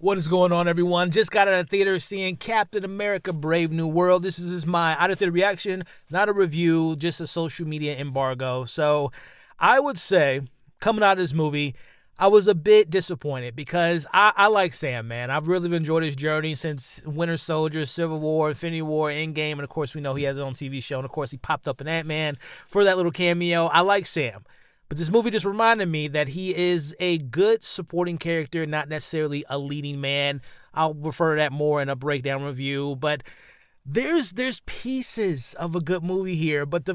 What is going on, everyone? Just got out of theater seeing Captain America Brave New World. This is my out of theater reaction, not a review, just a social media embargo. So I would say, coming out of this movie, I was a bit disappointed because I like Sam, man. I've really enjoyed his journey since Winter Soldier, Civil War, Infinity War, Endgame, and of course we know he has his own TV show, and of course he popped up in Ant-Man for that little cameo. I like Sam. But this movie just reminded me that he is a good supporting character, not necessarily a leading man. I'll refer to that more in a breakdown review. But there's pieces of a good movie here. But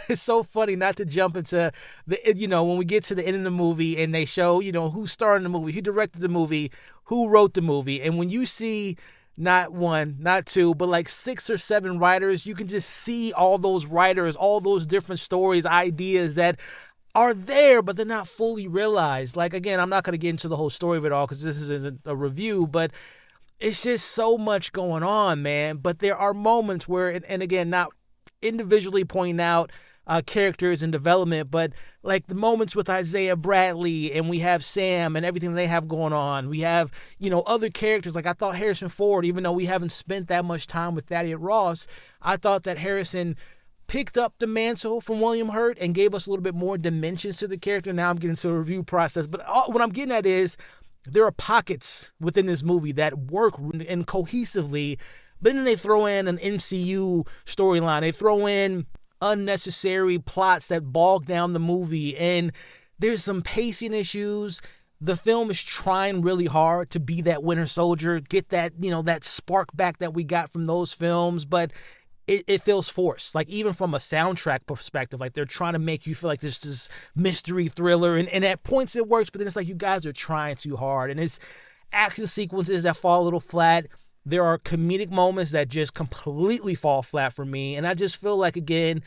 it's so funny not to jump into when we get to the end of the movie and they show, who's starring the movie, who directed the movie, who wrote the movie. And when you see not one, not two, but like 6 or 7 writers, you can just see all those writers, all those different stories, ideas that are there, but they're not fully realized. Like, again, I'm not going to get into the whole story of it all because this isn't a review, but it's just so much going on, man. But there are moments where, and again, not individually pointing out characters and development, but like the moments with Isaiah Bradley and we have Sam and everything they have going on. We have, other characters. Like I thought Harrison Ford, even though we haven't spent that much time with Thaddeus Ross, I thought that Harrison picked up the mantle from William Hurt and gave us a little bit more dimensions to the character. Now I'm getting to the review process, but what I'm getting at is there are pockets within this movie that work and cohesively, but then they throw in an MCU storyline. They throw in unnecessary plots that bog down the movie, and there's some pacing issues. The film is trying really hard to be that Winter Soldier, get that, that spark back that we got from those films, but it feels forced. Like even from a soundtrack perspective, like they're trying to make you feel like this mystery thriller, and at points it works, but then it's like you guys are trying too hard, and it's action sequences that fall a little flat. There are comedic moments that just completely fall flat for me, and I just feel like, again,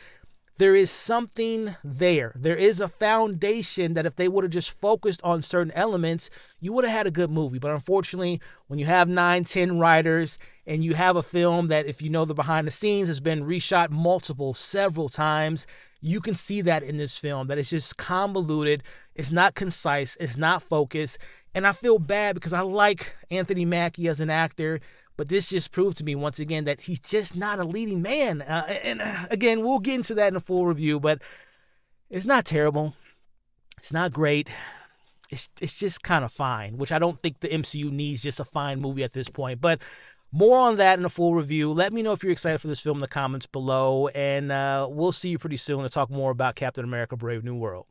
there is something there. There is a foundation that if they would have just focused on certain elements, you would have had a good movie. But unfortunately, when you have 9, 10 writers and you have a film that, if you know the behind the scenes, has been reshot several times, you can see that in this film, that it's just convoluted. It's not concise. It's not focused. And I feel bad because I like Anthony Mackie as an actor, but this just proved to me once again that he's just not a leading man. Again, we'll get into that in a full review, but it's not terrible. It's not great. It's just kind of fine, which I don't think the MCU needs just a fine movie at this point. But more on that in a full review. Let me know if you're excited for this film in the comments below, and we'll see you pretty soon to talk more about Captain America Brave New World.